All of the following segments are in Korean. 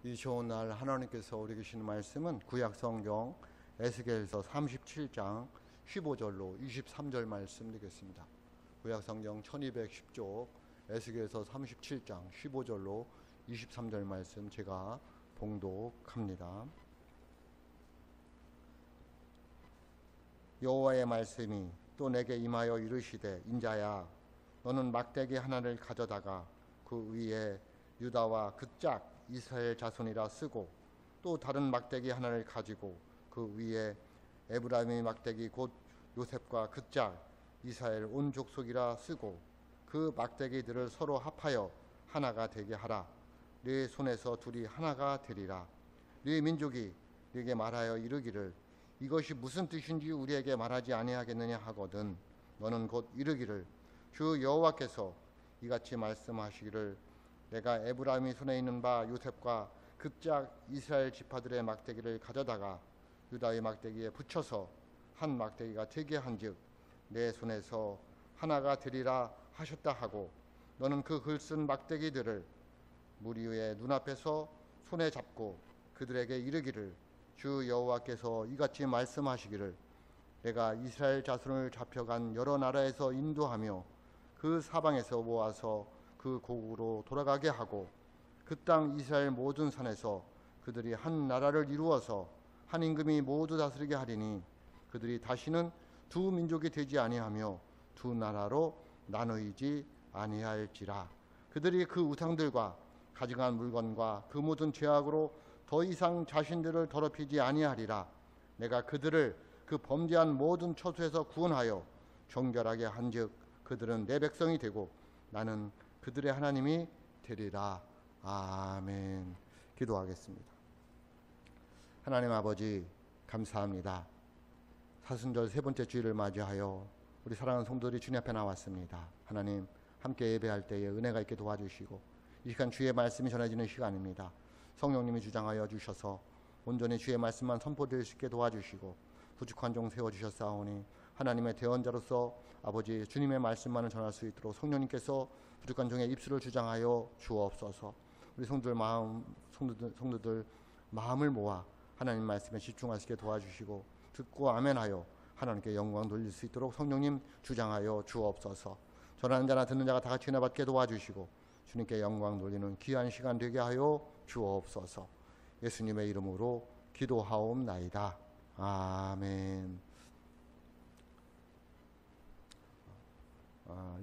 이 좋은 날 하나님께서 우리에게 주시는 말씀은 구약성경 에스겔서 37장 15절로 23절 말씀 되겠습니다. 구약성경 1210쪽 에스겔서 37장 15절로 23절 말씀 제가 봉독합니다. 여호와의 말씀이 또 내게 임하여 이르시되, 인자야, 너는 막대기 하나를 가져다가 그 위에 유다와 그 짝 이스라엘 자손이라 쓰고, 또 다른 막대기 하나를 가지고 그 위에 에브라임의 막대기 곧 요셉과 그 짝 이스라엘 온 족속이라 쓰고, 그 막대기들을 서로 합하여 하나가 되게 하라. 네 손에서 둘이 하나가 되리라. 네 민족이 네게 말하여 이르기를, 이것이 무슨 뜻인지 우리에게 말하지 아니하겠느냐 하거든 너는 곧 이르기를, 주 여호와께서 이같이 말씀하시기를, 내가 에브라임의 손에 있는 바 요셉과 그 짝 이스라엘 지파들의 막대기를 가져다가 유다의 막대기에 붙여서 한 막대기가 되게 한즉 내 손에서 하나가 되리라 하셨다 하고, 너는 그 글쓴 막대기들을 무리 위에 눈앞에서 손에 잡고 그들에게 이르기를, 주 여호와께서 이같이 말씀하시기를, 내가 이스라엘 자손을 잡혀간 여러 나라에서 인도하며 그 사방에서 모아서 그 고국으로 돌아가게 하고, 그 땅 이스라엘 모든 산에서 그들이 한 나라를 이루어서 한 임금이 모두 다스리게 하리니, 그들이 다시는 두 민족이 되지 아니하며 두 나라로 나누이지 아니할지라. 그들이 그 우상들과 가증한 물건과 그 모든 죄악으로 더 이상 자신들을 더럽히지 아니하리라. 내가 그들을 그 범죄한 모든 처소에서 구원하여 정결하게 한즉 그들은 내 백성이 되고 나는 그들의 하나님이 되리라. 아멘. 기도하겠습니다. 하나님 아버지, 감사합니다. 사순절 세 번째 주일을 맞이하여 우리 사랑하는 성도들이 주님 앞에 나왔습니다. 하나님, 함께 예배할 때에 은혜가 있게 도와주시고, 이 시간 주의 말씀이 전해지는 시간입니다. 성령님이 주장하여 주셔서 온전히 주의 말씀만 선포될 수 있게 도와주시고, 부족한 종 세워주셨사오니 하나님의 대언자로서 아버지 주님의 말씀만을 전할 수 있도록 성령님께서 부족한 종의 입술을 주장하여 주옵소서. 우리 성도들 마음을 모아 하나님 말씀에 집중할 수 있게 도와주시고, 듣고 아멘하여 하나님께 영광 돌릴 수 있도록 성령님 주장하여 주옵소서. 전하는 자나 듣는 자가 다 같이 은혜 받게 도와주시고 주님께 영광 돌리는 귀한 시간 되게 하여 주옵소서. 예수님의 이름으로 기도하옵나이다. 아멘.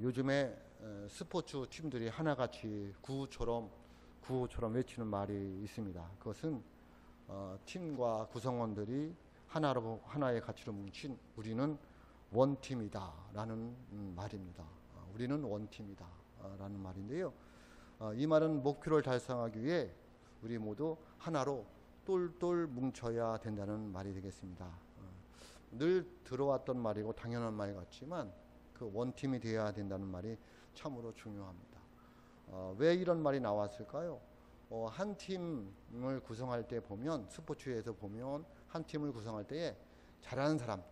요즘에 스포츠 팀들이 하나같이 구호처럼 외치는 말이 있습니다. 그것은 팀과 구성원들이 하나의 가치로 뭉친 우리는 원팀이다 라는 말입니다. 우리는 원팀이다 라는 말인데요. 이 말은 목표를 달성하기 위해 우리 모두 하나로 똘똘 뭉쳐야 된다는 말이 되겠습니다. 늘 들어왔던 말이고 당연한 말 같지만 그 원팀이 되어야 된다는 말이 참으로 중요합니다. 왜 이런 말이 나왔을까요? 한 팀을 구성할 때 보면, 스포츠에서 보면 한 팀을 구성할 때에 잘하는 사람,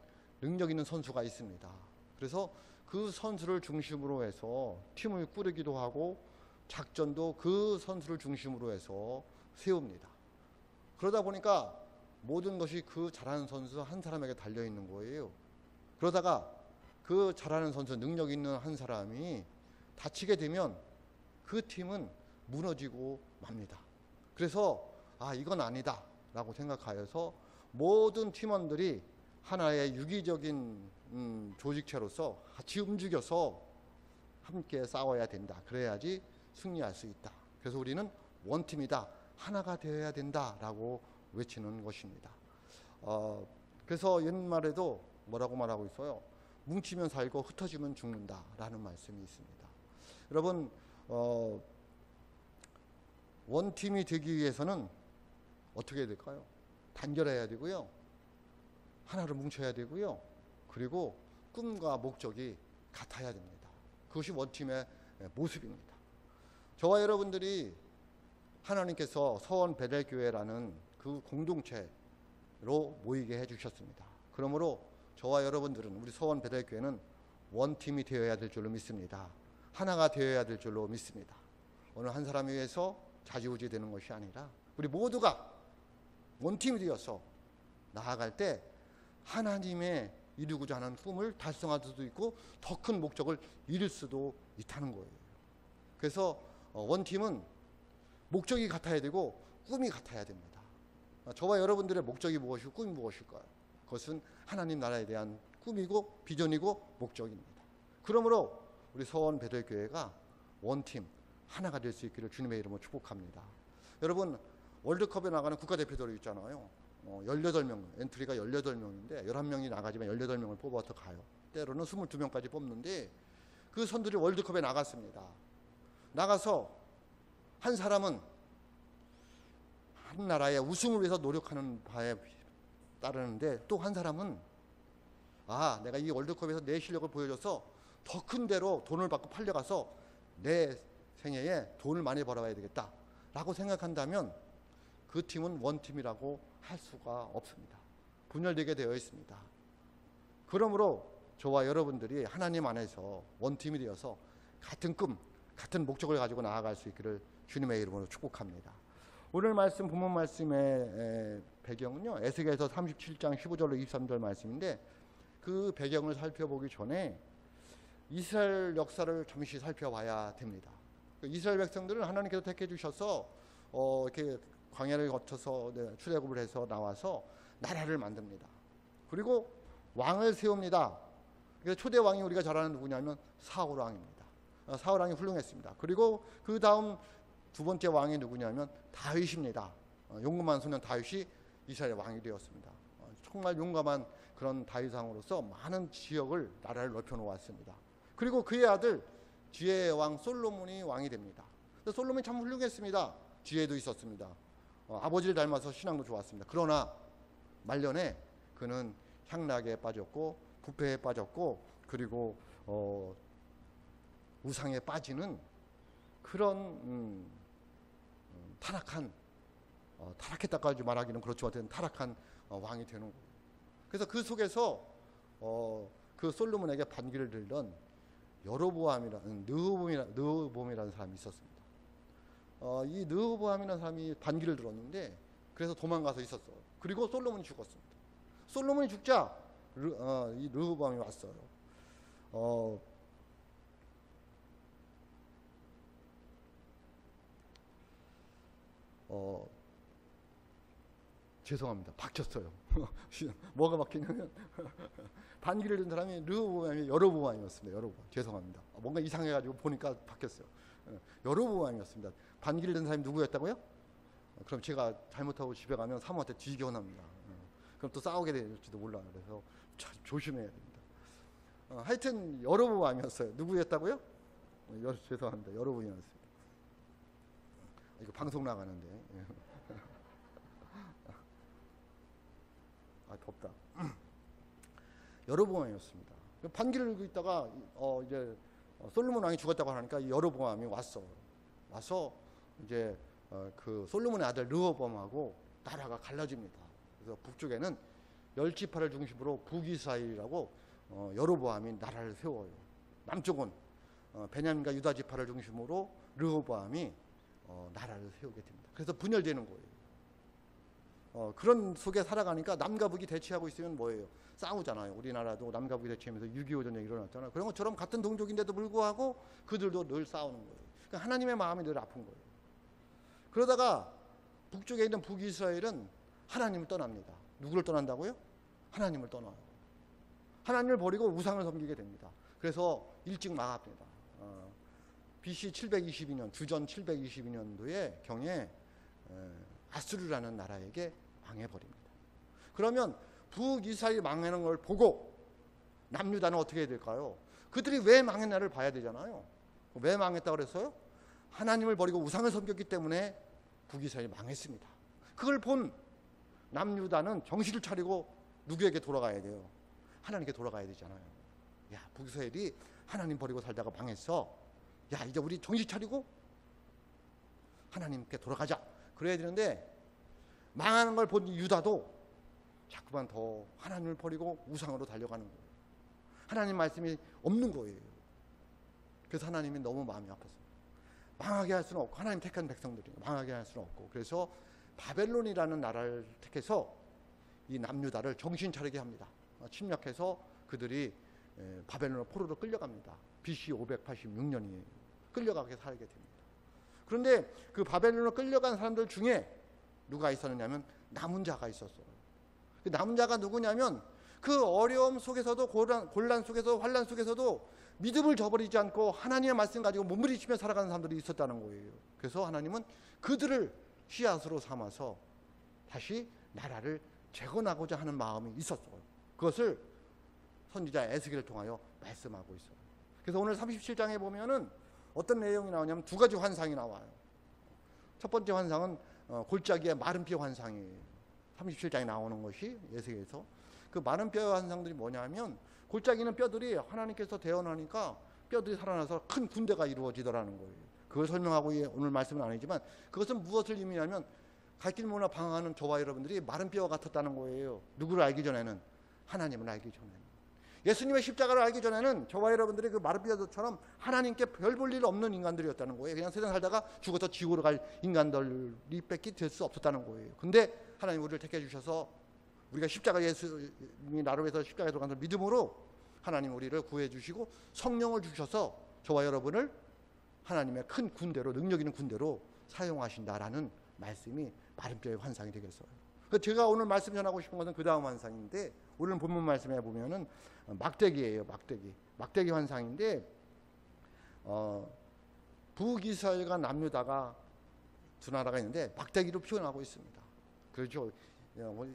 능력 있는 선수가 있습니다. 그래서 그 선수를 중심으로 해서 팀을 꾸리기도 하고 작전도 그 선수를 중심으로 해서 세웁니다. 그러다 보니까 모든 것이 그 잘하는 선수 한 사람에게 달려있는 거예요. 그러다가 그 잘하는 선수, 능력 있는 한 사람이 다치게 되면 그 팀은 무너지고 맙니다. 그래서 이건 아니다 라고 생각하여서 모든 팀원들이 하나의 유기적인 조직체로서 같이 움직여서 함께 싸워야 된다. 그래야지 승리할 수 있다. 그래서 우리는 원팀이다, 하나가 되어야 된다 라고 외치는 것입니다. 그래서 옛말에도 뭐라고 말하고 있어요? 뭉치면 살고 흩어지면 죽는다 라는 말씀이 있습니다. 여러분, 원팀이 되기 위해서는 어떻게 해야 될까요? 단결해야 되고요, 하나로 뭉쳐야 되고요, 그리고 꿈과 목적이 같아야 됩니다. 그것이 원팀의 모습입니다. 저와 여러분들이 하나님께서 서원 베델교회라는 그 공동체로 모이게 해주셨습니다. 그러므로 저와 여러분들은, 우리 서원 베델교회는 원팀이 되어야 될 줄로 믿습니다. 하나가 되어야 될 줄로 믿습니다. 어느 한 사람에 의해서 좌지우지 되는 것이 아니라 우리 모두가 원팀이 되어서 나아갈 때 하나님의 이루고자 하는 꿈을 달성할 수도 있고 더 큰 목적을 이룰 수도 있다는 거예요. 그래서 원팀은 목적이 같아야 되고 꿈이 같아야 됩니다. 저와 여러분들의 목적이 무엇이고 꿈이 무엇일까요? 그것은 하나님 나라에 대한 꿈이고 비전이고 목적입니다. 그러므로 우리 서원 베들교회가 원팀 하나가 될 수 있기를 주님의 이름으로 축복합니다. 여러분, 월드컵에 나가는 국가대표들이 있잖아요. 18명, 엔트리가 18명인데 11명이 나가지만 18명을 뽑아서 가요. 때로는 22명까지 뽑는데 그 선수들이 월드컵에 나갔습니다. 나가서 한 사람은 한 나라의 우승을 위해서 노력하는 바에 따르는데 또 한 사람은 내가 이 월드컵에서 내 실력을 보여줘서 더 큰 데로 돈을 받고 팔려가서 내 생애에 돈을 많이 벌어와야 되겠다 라고 생각한다면 그 팀은 원팀이라고 할 수가 없습니다. 분열되게 되어 있습니다. 그러므로 저와 여러분들이 하나님 안에서 원팀이 되어서 같은 꿈, 같은 목적을 가지고 나아갈 수 있기를 주님의 이름으로 축복합니다. 오늘 말씀, 본문 말씀의 배경은요, 에스겔서 37장 15절로 23절 말씀인데 그 배경을 살펴보기 전에 이스라엘 역사를 잠시 살펴봐야 됩니다. 이스라엘 백성들은 하나님께서 택해 주셔서 이렇게 광야를 거쳐서 출애굽을 해서 나와서 나라를 만듭니다. 그리고 왕을 세웁니다. 초대 왕이 우리가 잘 아는 누구냐면 사울 왕입니다. 사울 왕이 훌륭했습니다. 그리고 그 다음 두 번째 왕이 누구냐면 다윗입니다. 용감한 소년 다윗이 이스라엘 왕이 되었습니다. 정말 용감한 그런 다윗 왕으로서 많은 지역을 나라를 넓혀 놓았습니다. 그리고 그의 아들 지혜의 왕 솔로몬이 왕이 됩니다. 솔로몬이 참 훌륭했습니다. 지혜도 있었습니다. 아버지를 닮아서 신앙도 좋았습니다. 그러나 말년에 그는 향락에 빠졌고 부패에 빠졌고 그리고 우상에 빠지는 그런 타락했다까지 말하기는 그렇지만 타락한 왕이 되는 거예요. 그래서 그 속에서 그 솔로몬에게 반기를 들던 여로보암이라는 느흐봄이라는 사람이 있었습니다. 이 느흐보암이라는 사람이 반기를 들었는데 그래서 도망가서 있었어요. 그리고 솔로몬이 죽었습니다. 솔로몬이 죽자 이 느흐보암이 왔어요. 죄송합니다. 박혔어요. 뭐가 박히냐면 반기를 든 사람이 르호보암이 여로보암이었습니다. 여로보암. 죄송합니다. 뭔가 이상해가지고 보니까 박혔어요. 여로보암이었습니다. 반기를 든 사람이 누구였다고요? 그럼 제가 잘못하고 집에 가면 사모한테 뒤지게 혼납니다. 그럼 또 싸우게 될지도 몰라요. 그래서 조심해야 됩니다. 하여튼 여로보암이었어요. 누구였다고요? 죄송합니다. 여로보암이었습니다. 이거 방송 나가는데. 덥다. 여로보암이었습니다. 반기를 들고 있다가 이제 솔로몬 왕이 죽었다고 하니까 이 여로보암이 와서 이제 그 솔로몬의 아들 르호보암하고 나라가 갈라집니다. 그래서 북쪽에는 10지파를 중심으로 북이스라엘이라고 여로보암이 나라를 세워요. 남쪽은 베냐민과 유다 지파를 중심으로 르호보암이 나라를 세우게 됩니다. 그래서 분열되는 거예요. 그런 속에 살아가니까 남과 북이 대치하고 있으면 뭐예요? 싸우잖아요. 우리나라도 남과 북이 대치하면서 6.25 전쟁이 일어났잖아요. 그런 것처럼 같은 동족인데도 불구하고 그들도 늘 싸우는 거예요. 그러니까 하나님의 마음이 늘 아픈 거예요. 그러다가 북쪽에 있는 북이스라엘은 하나님을 떠납니다. 누구를 떠난다고요? 하나님을 떠나요. 하나님을 버리고 우상을 섬기게 됩니다. 그래서 일찍 망합니다. BC 722년, 주전 722년도에 경에 아수르라는 나라에게 망해버립니다. 그러면 북이스라엘이 망하는 걸 보고 남유다는 어떻게 해야 될까요? 그들이 왜 망했나를 봐야 되잖아요. 왜 망했다고 그랬어요? 하나님을 버리고 우상을 섬겼기 때문에 북이스라엘이 망했습니다. 그걸 본 남유다는 정신을 차리고 누구에게 돌아가야 돼요? 하나님께 돌아가야 되잖아요. 야, 북이스라엘이 하나님 버리고 살다가 망했어. 야, 이제 우리 정신 차리고 하나님께 돌아가자. 그래야 되는데 망하는 걸 본 유다도 자꾸만 더 하나님을 버리고 우상으로 달려가는 거예요. 하나님 말씀이 없는 거예요. 그래서 하나님이 너무 마음이 아팠어요. 망하게 할 수는 없고 하나님 택한 백성들이 망하게 할 수는 없고 그래서 바벨론이라는 나라를 택해서 이 남유다를 정신 차리게 합니다. 침략해서 그들이 바벨론 포로로 끌려갑니다. BC 586년이에요. 끌려가게 살게 됩니다. 그런데 그 바벨론으로 끌려간 사람들 중에 누가 있었느냐면 남은 자가 있었어요. 그 남은 자가 누구냐면 그 어려움 속에서도 곤란 속에서 환란 속에서도 믿음을 저버리지 않고 하나님의 말씀 가지고 몸부림치며 살아가는 사람들이 있었다는 거예요. 그래서 하나님은 그들을 씨앗으로 삼아서 다시 나라를 재건하고자 하는 마음이 있었어요. 그것을 선지자 에스겔을 통하여 말씀하고 있어요. 그래서 오늘 37장에 보면은 어떤 내용이 나오냐면 두 가지 환상이 나와요. 첫 번째 환상은 골짜기의 마른 뼈 환상이에요. 37장에 나오는 것이 에스겔에서 그 마른 뼈의 환상들이 뭐냐면 골짜기는 뼈들이 하나님께서 대언하니까 뼈들이 살아나서 큰 군대가 이루어지더라는 거예요. 그걸 설명하고 오늘 말씀은 아니지만 그것은 무엇을 의미하면 갈 길 모나 방황하는 저와 여러분들이 마른 뼈와 같았다는 거예요. 누구를 알기 전에는? 하나님을 알기 전에는. 예수님의 십자가를 알기 전에는 저와 여러분들이 그 마른 뼈처럼 하나님께 별 볼 일 없는 인간들이었다는 거예요. 그냥 세상 살다가 죽어서 지옥으로 갈 인간들이 뺏기 될 수 없었다는 거예요. 근데 하나님 우리를 택해 주셔서 우리가 십자가 예수님이 나를 위해서 십자가에 들어가는 믿음으로 하나님 우리를 구해 주시고 성령을 주셔서 저와 여러분을 하나님의 큰 군대로 능력 있는 군대로 사용하신다라는 말씀이 마른 뼈의 환상이 되겠어요. 제가 오늘 말씀 전하고 싶은 것은 그 다음 환상인데 오늘 본문 말씀에 보면은 막대기예요. 막대기 환상인데 북이스라엘과 남유다가 두 나라가 있는데 막대기로 표현하고 있습니다. 그렇죠.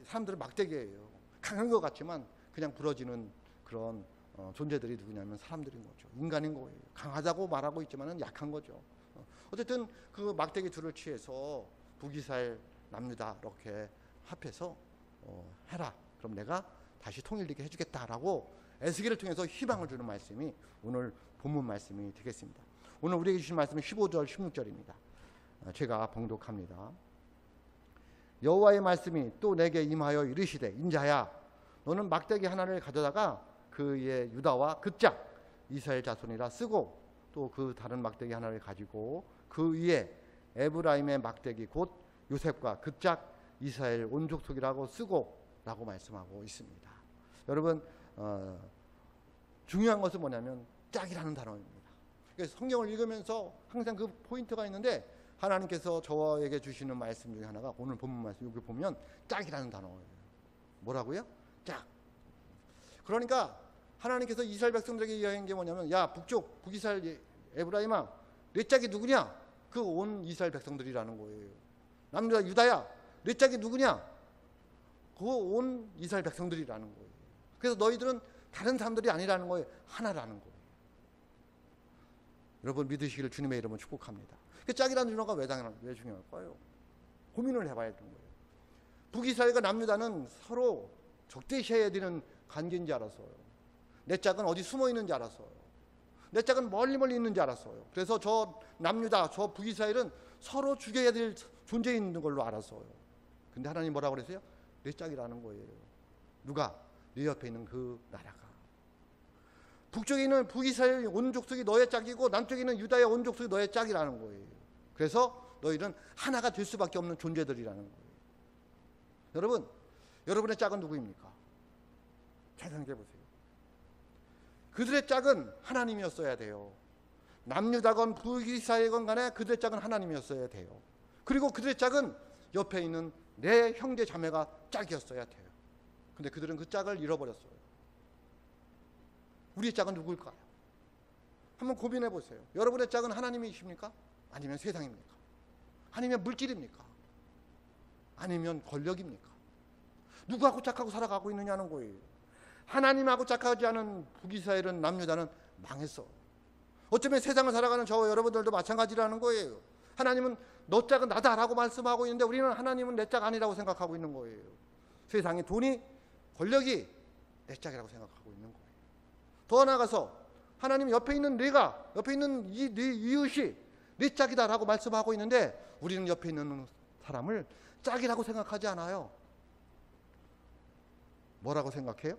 사람들은 막대기예요. 강한 것 같지만 그냥 부러지는 그런 존재들이 누구냐면 사람들인 거죠. 인간인 거예요. 강하다고 말하고 있지만은 약한 거죠. 어쨌든 그 막대기 둘을 취해서 북이스라엘 남유다 이렇게 합해서 해라. 그럼 내가 다시 통일되게 해주겠다라고 에스겔을 통해서 희망을 주는 말씀이 오늘 본문 말씀이 되겠습니다. 오늘 우리에게 주신 말씀은 15절 16절입니다. 제가 봉독합니다. 여호와의 말씀이 또 내게 임하여 이르시되 인자야 너는 막대기 하나를 가져다가 그의 유다와 그짝 이스라엘 자손이라 쓰고 또 그 다른 막대기 하나를 가지고 그 위에 에브라임의 막대기 곧 요셉과 그짝 이스라엘 온 족속이라고 쓰고 라고 말씀하고 있습니다. 여러분 중요한 것은 뭐냐면 짝이라는 단어입니다. 그래서 성경을 읽으면서 항상 그 포인트가 있는데 하나님께서 저에게 주시는 말씀 중에 하나가 오늘 본문 말씀 여기 보면 짝이라는 단어예요. 뭐라고요? 짝. 그러니까 하나님께서 이스라엘 백성들에게 이야기한 게 뭐냐면 야 북쪽 북이스라엘 에브라임아 내 짝이 누구냐? 그 온 이스라엘 백성들이라는 거예요. 남유다 유다야 내 짝이 누구냐? 그 온 이스라엘 백성들이라는 거예요. 그래서 너희들은 다른 사람들이 아니라는 거예요. 하나라는 거예요. 여러분 믿으시기를 주님의 이름으로 축복합니다. 그 짝이라는 단어가 왜 중요할까요? 고민을 해봐야 되는 거예요. 북이스라엘과 남유다는 서로 적대시해야 되는 관계인 줄 알았어요. 내 짝은 어디 숨어 있는 줄 알았어요. 내 짝은 멀리 있는 줄 알았어요. 그래서 저 남유다, 저 북이스라엘은 서로 죽여야 될 존재인 걸로 알았어요. 근데 하나님 뭐라고 그랬어요? 내 짝이라는 거예요. 누가? 네 옆에 있는 그 나라가. 북쪽에 있는 북이스라엘 온 족속이 너의 짝이고 남쪽에 있는 유다의 온 족속이 너의 짝이라는 거예요. 그래서 너희는 하나가 될 수밖에 없는 존재들이라는 거예요. 여러분, 여러분의 짝은 누구입니까? 잘 생각해 보세요. 그들의 짝은 하나님이었어야 돼요. 남유다건 북이스라엘건 간에 그들의 짝은 하나님이었어야 돼요. 그리고 그들의 짝은 옆에 있는 내 형제 자매가 짝이었어야 돼요. 근데 그들은 그 짝을 잃어버렸어요. 우리의 짝은 누구일까요? 한번 고민해 보세요. 여러분의 짝은 하나님이십니까? 아니면 세상입니까? 아니면 물질입니까? 아니면 권력입니까? 누구하고 짝하고 살아가고 있느냐는 거예요. 하나님하고 짝하지 않은 북이스라엘은 남유다는 망했어. 어쩌면 세상을 살아가는 저와 여러분들도 마찬가지라는 거예요. 하나님은 너 짝은 나다라고 말씀하고 있는데 우리는 하나님은 내 짝 아니라고 생각하고 있는 거예요. 세상의 돈이 권력이 내 짝이라고 생각하고 있는 거예요. 더 나아가서 하나님 옆에 있는 내가 옆에 있는 네 이웃이 내 짝이다라고 말씀하고 있는데 우리는 옆에 있는 사람을 짝이라고 생각하지 않아요. 뭐라고 생각해요?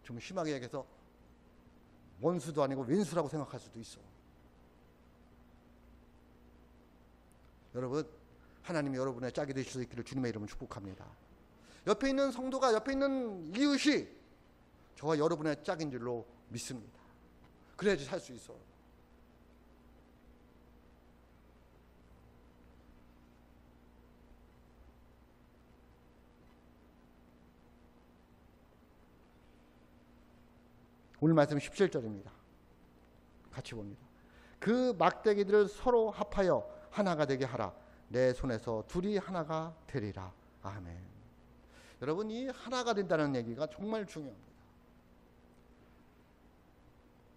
좀 심하게 얘기해서 원수도 아니고 왼수라고 생각할 수도 있어. 여러분 하나님이 여러분의 짝이 되실 수 있기를 주님의 이름으로 축복합니다. 옆에 있는 성도가, 옆에 있는 이웃이 저와 여러분의 짝인 줄로 믿습니다. 그래야지 살 수 있어요. 오늘 말씀 17절입니다. 같이 봅니다. 그 막대기들을 서로 합하여 하나가 되게 하라. 내 손에서 둘이 하나가 되리라. 아멘. 여러분, 이 하나가 된다는 얘기가 정말 중요합니다.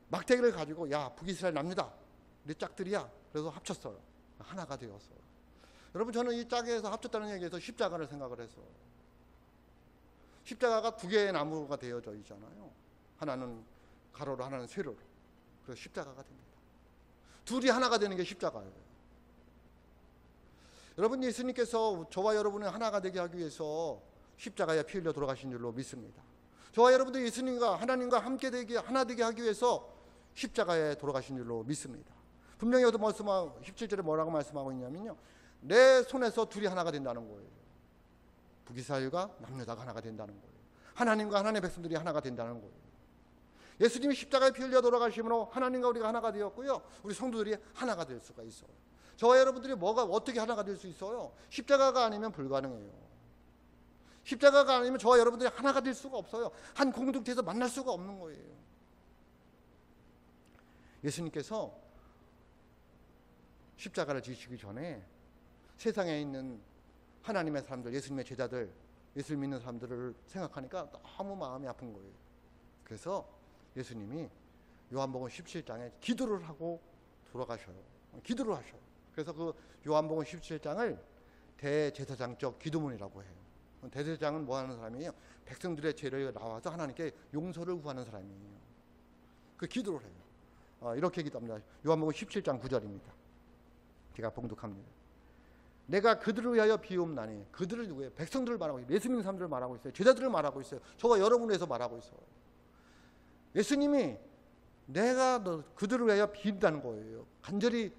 막대기를 가지고 야, 북이스라엘 납니다. 우리 짝들이야. 그래서 합쳤어요. 하나가 되었어요. 여러분, 저는 이 짝에서 합쳤다는 얘기에서 십자가를 생각을 했어요. 십자가가 두 개의 나무가 되어져 있잖아요. 하나는 가로로, 하나는 세로로. 그래서 십자가가 됩니다. 둘이 하나가 되는 게 십자가예요. 여러분, 예수님께서 저와 여러분을 하나가 되게 하기 위해서 십자가에 피 흘려 돌아가신 줄로 믿습니다. 저와 여러분도 예수님과 하나님과 함께 되게, 하나 되게 하기 위해서 십자가에 돌아가신 줄로 믿습니다. 분명히 어떤 말씀하고 17절에 뭐라고 말씀하고 있냐면요, 내 손에서 둘이 하나가 된다는 거예요. 북이스라엘과 남유다가 하나가 된다는 거예요. 하나님과 하나님의 백성들이 하나가 된다는 거예요. 예수님이 십자가에 피 흘려 돌아가심으로 하나님과 우리가 하나가 되었고요, 우리 성도들이 하나가 될 수가 있어요. 저와 여러분들이 어떻게 하나가 될 수 있어요? 십자가가 아니면 불가능해요. 십자가가 아니면 저와 여러분들이 하나가 될 수가 없어요. 한 공동체에서 만날 수가 없는 거예요. 예수님께서 십자가를 지시기 전에 세상에 있는 하나님의 사람들, 예수님의 제자들, 예수를 믿는 사람들을 생각하니까 너무 마음이 아픈 거예요. 그래서 예수님이 요한복음 17장에 기도를 하고 돌아가셔요. 기도를 하셔요. 그래서 그 요한복음 17장을 대제사장적 기도문이라고 해요. 대제사장은 뭐 하는 사람이에요? 백성들의 죄를 나와서 하나님께 용서를 구하는 사람이에요. 그 기도를 해요. 이렇게 기도합니다. 요한복음 17장 9절입니다. 제가 봉독합니다. 내가 그들을 위하여 비옵나니, 그들을 누구예요? 백성들을 말하고 있어요. 예수 믿는 사람들을 말하고 있어요. 제자들을 말하고 있어요. 저와 여러분을 위해서 말하고 있어요. 예수님이 내가 그들을 위하여 비운다는 거예요. 간절히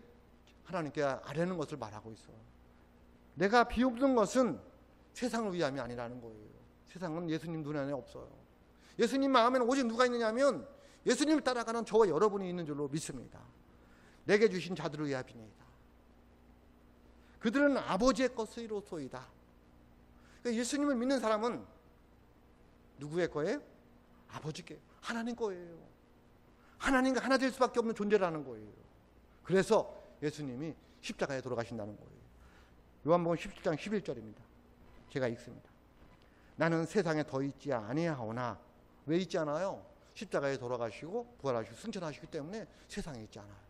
하나님께 아뢰는 것을 말하고 있어요. 내가 비웃는 것은 세상을 위함이 아니라는 거예요. 세상은 예수님 눈 안에 없어요. 예수님 마음에는 오직 누가 있느냐면 예수님을 따라가는 저와 여러분이 있는 줄로 믿습니다. 내게 주신 자들을 위함이니이다. 그들은 아버지의 것이로소이다. 그러니까 예수님을 믿는 사람은 누구의 거예요? 아버지께, 하나님 거예요. 하나님과 하나 될 수밖에 없는 존재라는 거예요. 그래서 예수님이 십자가에 돌아가신다는 거예요. 요한복음 17장 11절입니다. 제가 읽습니다. 나는 세상에 더 있지 아니하오나, 왜 있지 않아요? 십자가에 돌아가시고 부활하시고 승천하시기 때문에 세상에 있지 않아요.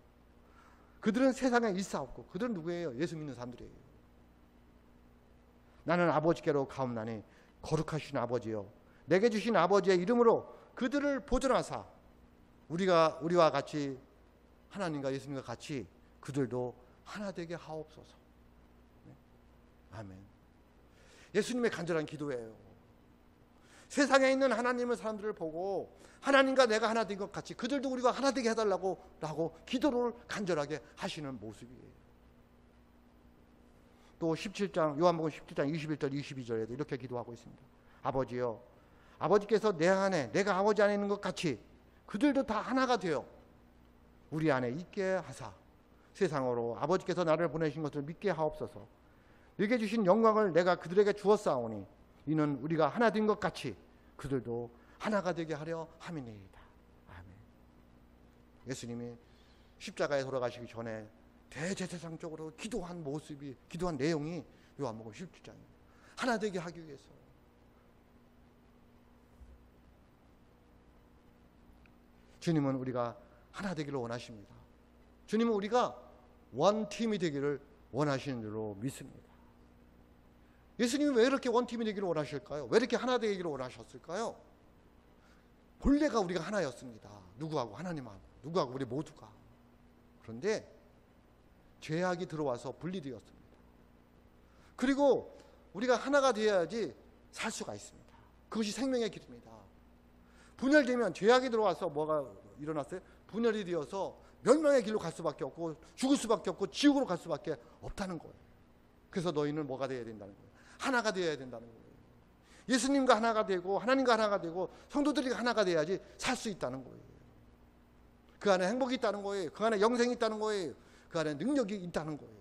그들은 세상에 있사옵고, 그들은 누구예요? 예수 믿는 사람들이에요. 나는 아버지께로 가옵나니 거룩하신 아버지여, 내게 주신 아버지의 이름으로 그들을 보존하사 우리와 같이, 하나님과 예수님과 같이 그들도 하나 되게 하옵소서. 아멘. 예수님의 간절한 기도예요. 세상에 있는 하나님의 사람들을 보고 하나님과 내가 하나 된 것 같이 그들도 우리가 하나 되게 해달라고 기도를 간절하게 하시는 모습이에요. 또 17장, 요한복음 17장 21절 22절에도 이렇게 기도하고 있습니다. 아버지여, 아버지께서 내 안에, 내가 아버지 안에 있는 것 같이 그들도 다 하나가 되어 우리 안에 있게 하사 세상으로 아버지께서 나를 보내신 것을 믿게 하옵소서. 내게 주신 영광을 내가 그들에게 주었사오니 이는 우리가 하나 된 것 같이 그들도 하나가 되게 하려 함이니이다. 아멘. 예수님이 십자가에 돌아가시기 전에 대제사장적으로 기도한 모습이, 기도한 내용이 요한복음 17장입니다. 하나 되게 하기 위해서. 주님은 우리가 하나 되기를 원하십니다. 주님은 우리가 원팀이 되기를 원하시는 줄로 믿습니다. 예수님이 왜 이렇게 원팀이 되기를 원하실까요? 왜 이렇게 하나 되기를 원하셨을까요? 본래가 우리가 하나였습니다. 누구하고? 하나님하고. 누구하고? 우리 모두가. 그런데 죄악이 들어와서 분리되었습니다. 그리고 우리가 하나가 되어야지 살 수가 있습니다. 그것이 생명의 길입니다. 분열되면, 죄악이 들어와서 뭐가 일어났어요? 분열이 되어서 멸망의 길로 갈 수밖에 없고 죽을 수밖에 없고 지옥으로 갈 수밖에 없다는 거예요. 그래서 너희는 뭐가 되어야 된다는 거예요? 하나가 되어야 된다는 거예요. 예수님과 하나가 되고 하나님과 하나가 되고 성도들이 하나가 돼야지 살 수 있다는 거예요. 그 안에 행복이 있다는 거예요. 그 안에 영생이 있다는 거예요. 그 안에 능력이 있다는 거예요.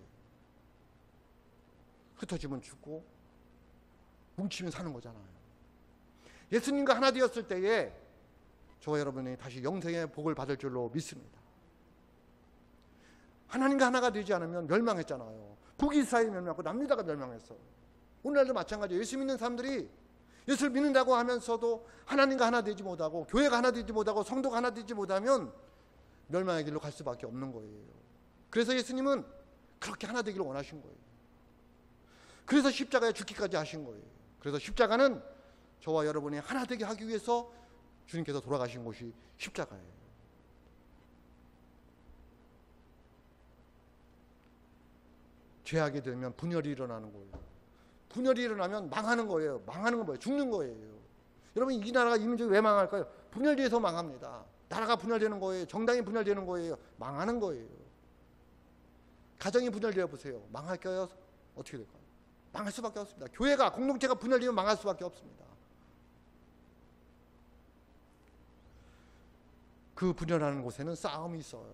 흩어지면 죽고 뭉치면 사는 거잖아요. 예수님과 하나 되었을 때에 저와 여러분이 다시 영생의 복을 받을 줄로 믿습니다. 하나님과 하나가 되지 않으면 멸망했잖아요. 북이스라엘이 멸망하고 남유다가 멸망했어요. 오늘날도 마찬가지예요. 예수 믿는 사람들이 예수를 믿는다고 하면서도 하나님과 하나 되지 못하고 교회가 하나 되지 못하고 성도가 하나 되지 못하면 멸망의 길로 갈 수밖에 없는 거예요. 그래서 예수님은 그렇게 하나 되기를 원하신 거예요. 그래서 십자가에 죽기까지 하신 거예요. 그래서 십자가는 저와 여러분이 하나 되게 하기 위해서 주님께서 돌아가신 곳이 십자가예요. 죄하게 되면 분열이 일어나는 거예요. 분열이 일어나면 망하는 거예요. 망하는 건 뭐예요? 죽는 거예요. 여러분, 이 나라가 이 민족이 왜 망할까요? 분열돼서 망합니다. 나라가 분열되는 거예요. 정당이 분열되는 거예요. 망하는 거예요. 가정이 분열되어 보세요. 망할까요? 어떻게 될까요? 망할 수밖에 없습니다. 교회가, 공동체가 분열되면 망할 수밖에 없습니다. 그 분열하는 곳에는 싸움이 있어요.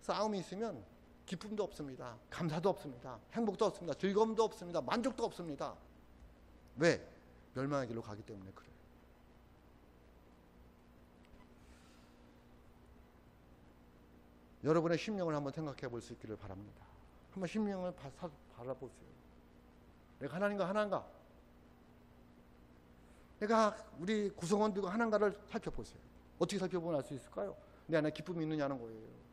싸움이 있으면 기쁨도 없습니다. 감사도 없습니다. 행복도 없습니다. 즐거움도 없습니다. 만족도 없습니다. 왜? 멸망의 길로 가기 때문에 그래요. 여러분의 심령을 한번 생각해 볼 수 있기를 바랍니다. 한번 심령을 바라보세요. 내가 하나님과 하나인가? 내가 우리 구성원들과 하나인가를 살펴보세요. 어떻게 살펴보면 알 수 있을까요? 내 안에 기쁨이 있느냐는 거예요.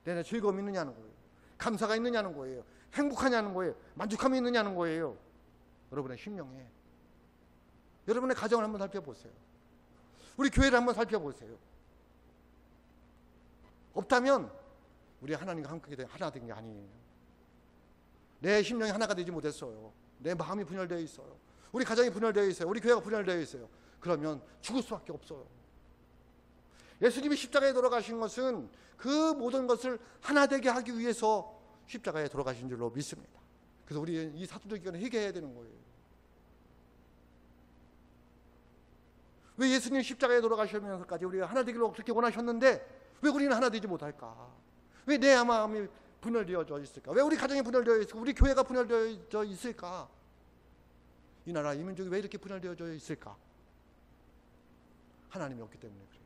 내 안에 즐거움이 있느냐는 거예요. 감사가 있느냐는 거예요. 행복하냐는 거예요. 만족함이 있느냐는 거예요. 여러분의 심령에. 여러분의 가정을 한번 살펴보세요. 우리 교회를 한번 살펴보세요. 없다면 우리 하나님과 함께 하나 된 게 아니에요. 내 심령이 하나가 되지 못했어요. 내 마음이 분열되어 있어요. 우리 가정이 분열되어 있어요. 우리 교회가 분열되어 있어요. 그러면 죽을 수밖에 없어요. 예수님이 십자가에 돌아가신 것은 그 모든 것을 하나 되게 하기 위해서 십자가에 돌아가신 줄로 믿습니다. 그래서 우리 이 사도들 기간에 회개해야 되는 거예요. 왜 예수님 십자가에 돌아가시면서까지 우리가 하나 되기를 그렇게 원하셨는데 왜 우리는 하나 되지 못할까? 왜 내 마음이 분열되어져 있을까? 왜 우리 가정이 분열되어 있을까? 우리 교회가 분열되어져 있을까? 이 나라, 이 민족이 왜 이렇게 분열되어져 있을까? 하나님이 없기 때문에 그래요.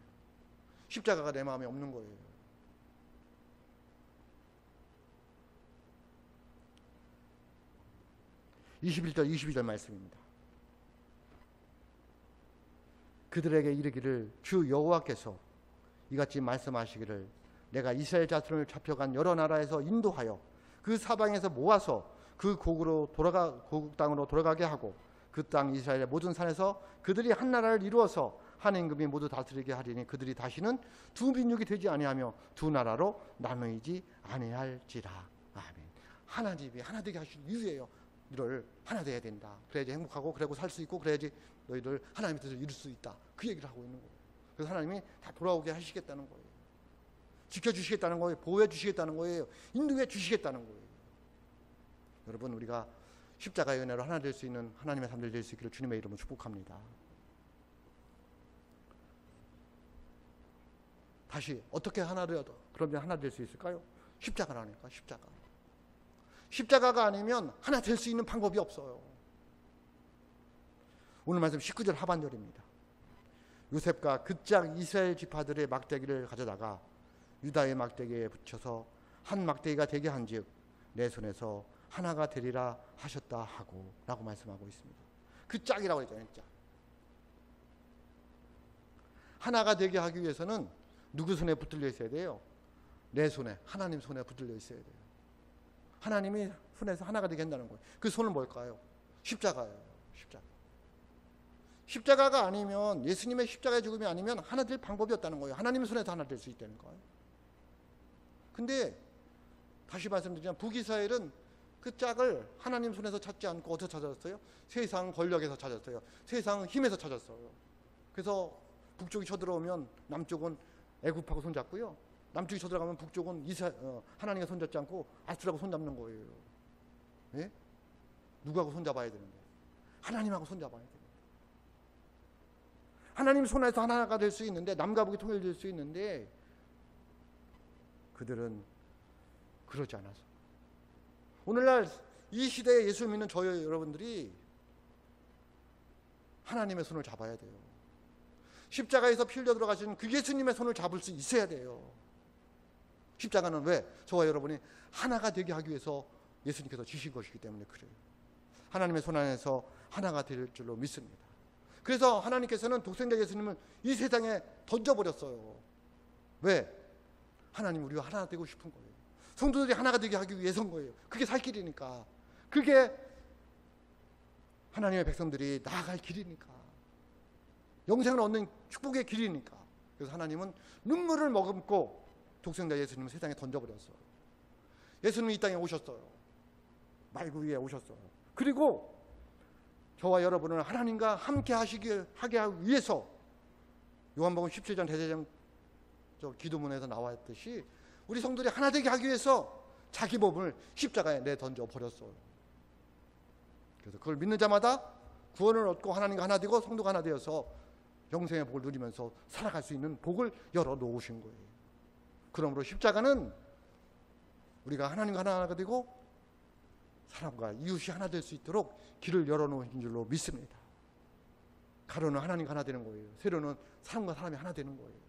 십자가가 내 마음에 없는 거예요. (21절) 22절 말씀입니다. 그들에게 이르기를 주 여호와께서 이같이 말씀하시기를 내가 이스라엘 자손을 잡혀간 여러 나라에서 인도하여 그 사방에서 모아서 그 고국 땅으로 돌아가게 하고 그 땅 이스라엘의 모든 산에서 그들이 한 나라를 이루어서 한 임금이 모두 다스리게 하리니 그들이 다시는 두 민족이 되지 아니하며 두 나라로 나누이지 아니할지라. 아멘. 하나님이 하나 되게 하신 이유예요. 너를 하나 돼야 된다. 그래야지 행복하고 그래고 살 수 있고 그래야지 너희들 하나님의 뜻을 이룰 수 있다. 그 얘기를 하고 있는 거예요. 그래서 하나님이 다 돌아오게 하시겠다는 거예요. 지켜주시겠다는 거예요. 보호해 주시겠다는 거예요. 인도해 주시겠다는 거예요. 여러분, 우리가 십자가의 은혜로 하나 될 수 있는 하나님의 삶들 될 수 있기를 주님의 이름으로 축복합니다. 다시 어떻게 그러면 하나 될 수 있을까요? 십자가라니까. 십자가가 아니면 하나 될 수 있는 방법이 없어요. 오늘 말씀 19절 하반절입니다. 요셉과 그짝 이스라엘 지파들의 막대기를 가져다가 유다의 막대기에 붙여서 한 막대기가 되게 한즉 내 손에서 하나가 되리라 하셨다 하고 라고 말씀하고 있습니다. 그 짝이라고 했잖아요. 짝. 하나가 되게 하기 위해서는 누구 손에 붙들려 있어야 돼요? 내 손에, 하나님 손에 붙들려 있어야 돼요. 하나님이 손에서 하나가 되게 한다는 거예요. 그 손은 뭘까요? 십자가예요. 십자가가 아니면, 예수님의 십자가의 죽음이 아니면 하나 될 방법이 없다는 거예요. 하나님 손에서 하나 될 수 있다는 거예요. 근데 다시 말씀드리자면 북이스라엘은 그 짝을 하나님 손에서 찾지 않고 어디서 찾았어요? 세상 권력에서 찾았어요. 세상 힘에서 찾았어요. 그래서 북쪽이 쳐들어오면 남쪽은 애굽하고 손잡고요. 남쪽이 쳐들어가면 북쪽은 하나님과 손잡지 않고 아수라고 손잡는 거예요. 예? 누구하고 손잡아야 되는데? 하나님하고 손잡아야 됩니다. 하나님 손에서 하나가 될 수 있는데, 남과 북이 통일될 수 있는데, 그들은 그러지 않아서. 오늘날 이 시대에 예수를 믿는 저희 여러분들이 하나님의 손을 잡아야 돼요. 십자가에서 피 흘려 들어가신 그 예수님의 손을 잡을 수 있어야 돼요. 십자가는 왜? 저와 여러분이 하나가 되게 하기 위해서 예수님께서 주신 것이기 때문에 그래요. 하나님의 손 안에서 하나가 될 줄로 믿습니다. 그래서 하나님께서는 독생자 예수님을 이 세상에 던져버렸어요. 왜? 하나님 우리와 하나 되고 싶은 거예요. 성도들이 하나가 되게 하기 위해서인 거예요. 그게 살 길이니까. 그게 하나님의 백성들이 나아갈 길이니까. 영생을 얻는 축복의 길이니까. 그래서 하나님은 눈물을 머금고 독생자 예수님을 세상에 던져버렸어요. 예수님이 이 땅에 오셨어요. 말구 위에 오셨어요. 그리고 저와 여러분을 하나님과 함께 하게 하기 위해서 요한복음 17장 대제장 기도문에서 나왔듯이 우리 성도들이 하나 되게 하기 위해서 자기 몸을 십자가에 내던져 버렸어요. 그래서 그걸 믿는 자마다 구원을 얻고 하나님과 하나 되고 성도가 하나 되어서 영생의 복을 누리면서 살아갈 수 있는 복을 열어 놓으신 거예요. 그러므로 십자가는 우리가 하나님과 하나가 되고 사람과 이웃이 하나 될 수 있도록 길을 열어놓은 줄로 믿습니다. 가로는 하나님과 하나 되는 거예요. 세로는 사람과 사람이 하나 되는 거예요.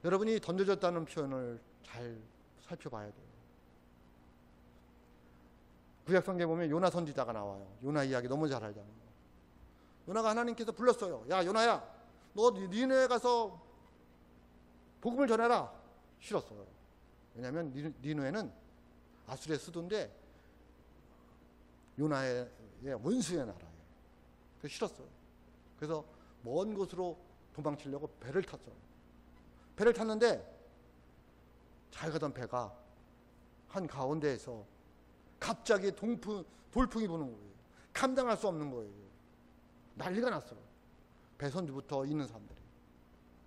여러분이 던져졌다는 표현을 잘 살펴봐야 돼요. 구약성경에 보면 요나 선지자가 나와요. 요나 이야기 너무 잘 알잖아요. 요나가 하나님께서 불렀어요. 야 요나야, 너 니느웨 가서 복음을 전해라. 싫었어요. 왜냐하면 니느웨는 아수르의 수도인데 요나의 원수의 나라예요. 그래서 싫었어요. 그래서 먼 곳으로 도망치려고 배를 탔어요. 배를 탔는데 잘 가던 배가 한 가운데에서 갑자기 돌풍이 부는 거예요. 감당할 수 없는 거예요. 난리가 났어요. 배선주부터 있는 사람들이.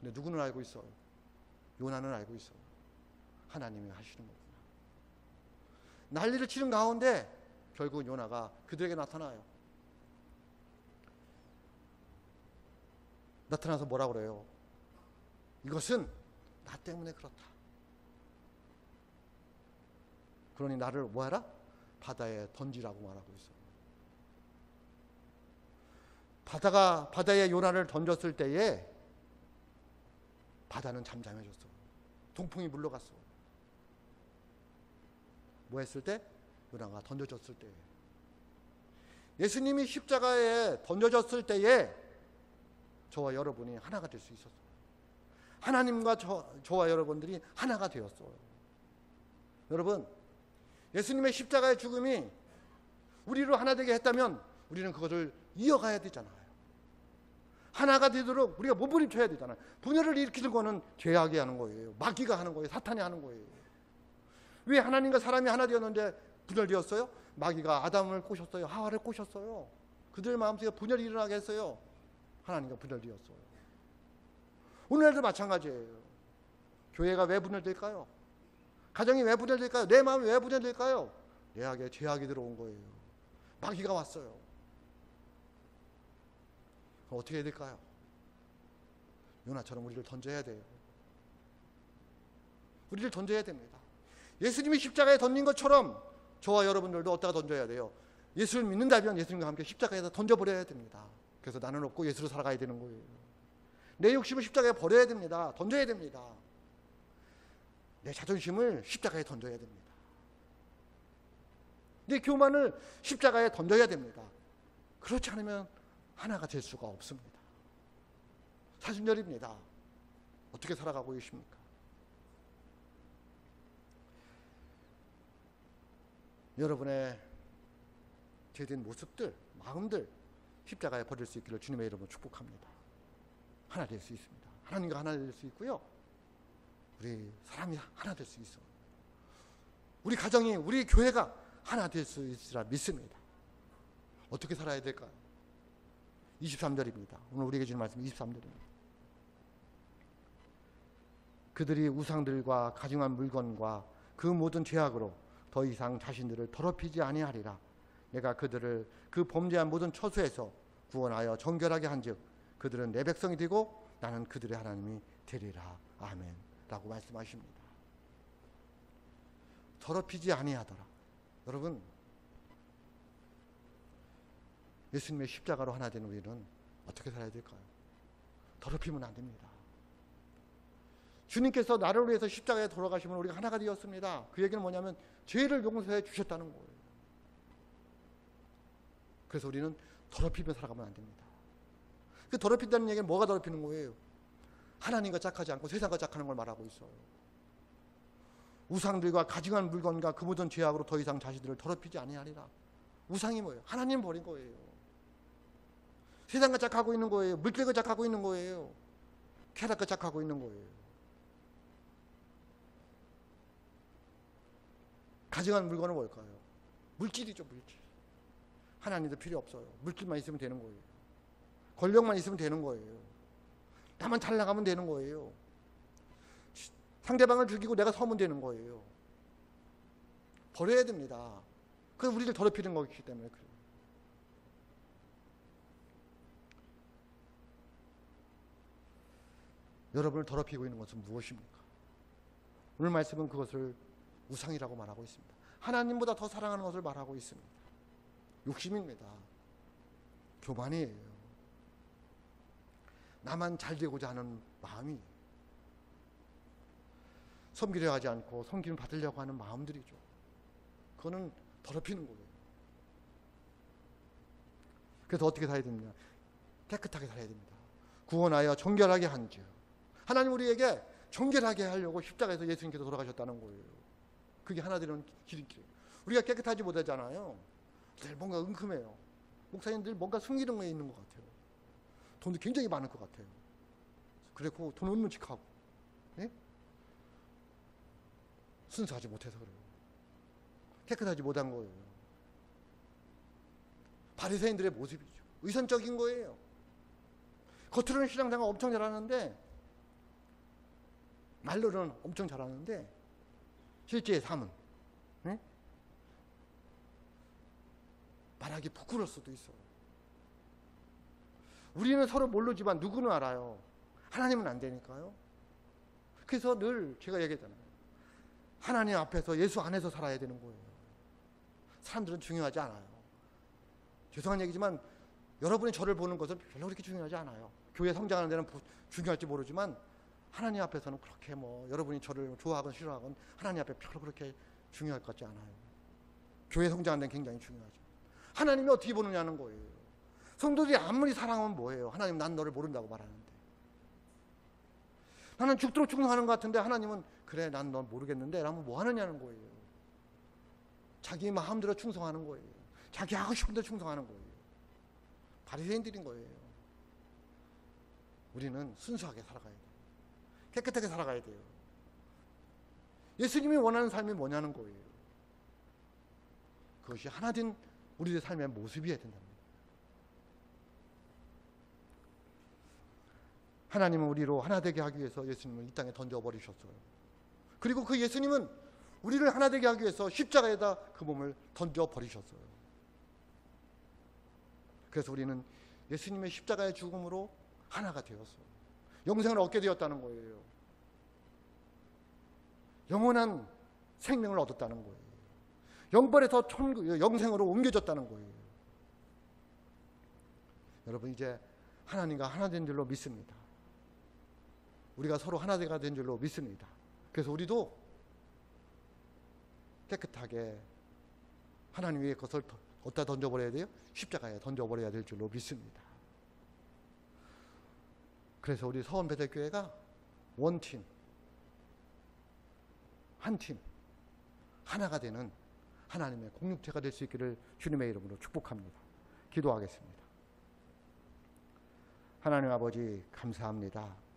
근데 누구는 알고 있어요? 요나는 알고 있어요. 하나님이 하시는 거구나. 난리를 치는 가운데 결국 요나가 그들에게 나타나요. 나타나서 뭐라고 그래요? 이것은 나 때문에 그렇다. 그러니 나를 뭐하라? 바다에 던지라고 말하고 있어요. 바다에 요나를 던졌을 때에 바다는 잠잠해졌어요. 동풍이 물러갔어요. 뭐 했을 때? 요나가 던져졌을 때. 예수님이 십자가에 던져졌을 때에 저와 여러분이 하나가 될 수 있었어요. 하나님과 저와 여러분들이 하나가 되었어요. 여러분, 예수님의 십자가의 죽음이 우리로 하나 되게 했다면 우리는 그것을 이어가야 되잖아요. 하나가 되도록 우리가 몸부림쳐야 되잖아요. 분열을 일으키는 거는 죄악이 하는 거예요. 마귀가 하는 거예요. 사탄이 하는 거예요. 왜 하나님과 사람이 하나 되었는데 분열되었어요? 마귀가 아담을 꼬셨어요. 하와를 꼬셨어요. 그들 마음속에 분열이 일어나게 했어요. 하나님과 분열되었어요. 오늘날도 마찬가지예요. 교회가 왜 분열될까요? 가정이 왜 분열될까요? 내 마음이 왜 분열될까요? 내 안에 죄악이 들어온 거예요. 마귀가 왔어요. 어떻게 해야 될까요? 요나처럼 우리를 던져야 돼요. 우리를 던져야 됩니다. 예수님이 십자가에 던진 것처럼 저와 여러분들도 어디다가 던져야 돼요? 예수를 믿는다면 예수님과 함께 십자가에다 던져버려야 됩니다. 그래서 나는 없고 예수로 살아가야 되는 거예요. 내 욕심을 십자가에 버려야 됩니다. 던져야 됩니다. 내 자존심을 십자가에 던져야 됩니다. 내 교만을 십자가에 던져야 됩니다. 그렇지 않으면 하나가 될 수가 없습니다. 사순절입니다. 어떻게 살아가고 계십니까? 여러분의 죄된 모습들, 마음들 십자가에 버릴 수 있기를 주님의 이름으로 축복합니다. 하나 될 수 있습니다. 하나님과 하나 될 수 있고요. 우리 사람이 하나 될 수 있어요. 우리 가정이, 우리 교회가 하나 될 수 있으라 믿습니다. 어떻게 살아야 될까요? 23절입니다. 오늘 우리에게 주는 말씀 23절입니다. 그들이 우상들과 가증한 물건과 그 모든 죄악으로 더 이상 자신들을 더럽히지 아니하리라. 내가 그들을 그 범죄한 모든 처소에서 구원하여 정결하게 한즉 그들은 내 백성이 되고 나는 그들의 하나님이 되리라. 아멘. 라고 말씀하십니다. 더럽히지 아니하더라. 여러분, 예수님의 십자가로 하나 된 우리는 어떻게 살아야 될까요? 더럽히면 안 됩니다. 주님께서 나를 위해서 십자가에 돌아가시면 우리가 하나가 되었습니다. 그 얘기는 뭐냐면 죄를 용서해 주셨다는 거예요. 그래서 우리는 더럽히며 살아가면 안 됩니다. 그 더럽힌다는 얘기는 뭐가 더럽히는 거예요? 하나님과 짝하지 않고 세상과 짝하는 걸 말하고 있어요. 우상들과 가증한 물건과 그 모든 죄악으로 더 이상 자신들을 더럽히지 아니하리라. 우상이 뭐예요? 하나님 버린 거예요. 세상과 짝하고 있는 거예요. 물질과 짝하고 있는 거예요. 쾌락과 짝하고 있는 거예요. 가증한 물건은 뭘까요? 물질이죠, 물질. 하나님도 필요 없어요. 물질만 있으면 되는 거예요. 권력만 있으면 되는 거예요. 나만 잘 나가면 되는 거예요. 상대방을 죽이고 내가 서면 되는 거예요. 버려야 됩니다. 그건 우리를 더럽히는 거기 때문에 그래요. 여러분을 더럽히고 있는 것은 무엇입니까? 오늘 말씀은 그것을 우상이라고 말하고 있습니다. 하나님보다 더 사랑하는 것을 말하고 있습니다. 욕심입니다. 교만이에요. 나만 잘 되고자 하는 마음이, 섬기려 하지 않고 섬김 받으려고 하는 마음들이죠. 그거는 더럽히는 거예요. 그래서 어떻게 살아야 됩니까? 깨끗하게 살아야 됩니다. 구원하여 정결하게 한즉. 하나님 우리에게 정결하게 하려고 십자가에서 예수님께서 돌아가셨다는 거예요. 그게 하나 되는 길이에요. 우리가 깨끗하지 못하잖아요. 늘 뭔가 은큼해요. 목사님들 뭔가 숨기는 게 있는 것 같아요. 돈도 굉장히 많을 것 같아요. 그리고 돈 없는 척하고, 예? 순수하지 못해서 그래요. 깨끗하지 못한 거예요. 바리새인들의 모습이죠. 의선적인 거예요. 겉으로는 신앙생활 엄청 잘하는데, 말로는 엄청 잘하는데 실제의 삶은, 예? 말하기 부끄러울 수도 있어요. 우리는 서로 모르지만 누구는 알아요. 하나님은 안 되니까요. 그래서 늘 제가 얘기했잖아요. 하나님 앞에서 예수 안에서 살아야 되는 거예요. 사람들은 중요하지 않아요. 죄송한 얘기지만 여러분이 저를 보는 것은 별로 그렇게 중요하지 않아요. 교회 성장하는 데는 중요할지 모르지만 하나님 앞에서는 그렇게 여러분이 저를 좋아하건 싫어하건 하나님 앞에 별로 그렇게 중요할 것 같지 않아요. 교회 성장하는 데는 굉장히 중요하죠. 하나님이 어떻게 보느냐는 거예요. 성도들이 아무리 사랑하면 뭐예요? 하나님 난 너를 모른다고 말하는데, 나는 죽도록 충성하는 것 같은데 하나님은 그래 난 너 모르겠는데 라면 뭐 하느냐는 거예요. 자기 마음대로 충성하는 거예요. 자기 하고 싶은 대로 충성하는 거예요. 바리새인들인 거예요. 우리는 순수하게 살아가야 돼요. 깨끗하게 살아가야 돼요. 예수님이 원하는 삶이 뭐냐는 거예요. 그것이 하나된 우리의 삶의 모습이어야 된답니다. 하나님은 우리로 하나 되게 하기 위해서 예수님을 이 땅에 던져버리셨어요. 그리고 그 예수님은 우리를 하나 되게 하기 위해서 십자가에다 그 몸을 던져버리셨어요. 그래서 우리는 예수님의 십자가의 죽음으로 하나가 되었어요. 영생을 얻게 되었다는 거예요. 영원한 생명을 얻었다는 거예요. 영벌에서 영생으로 옮겨졌다는 거예요. 여러분 이제 하나님과 하나 된 줄로 믿습니다. 우리가 서로 하나가 된 줄로 믿습니다. 그래서 우리도 깨끗하게 하나님 위에 것을 어디다 던져버려야 돼요? 십자가에 던져버려야 될 줄로 믿습니다. 그래서 우리 서원배대교회가 원팀, 한 팀, 하나가 되는 하나님의 공동체가 될 수 있기를 주님의 이름으로 축복합니다. 기도하겠습니다. 하나님 아버지 감사합니다.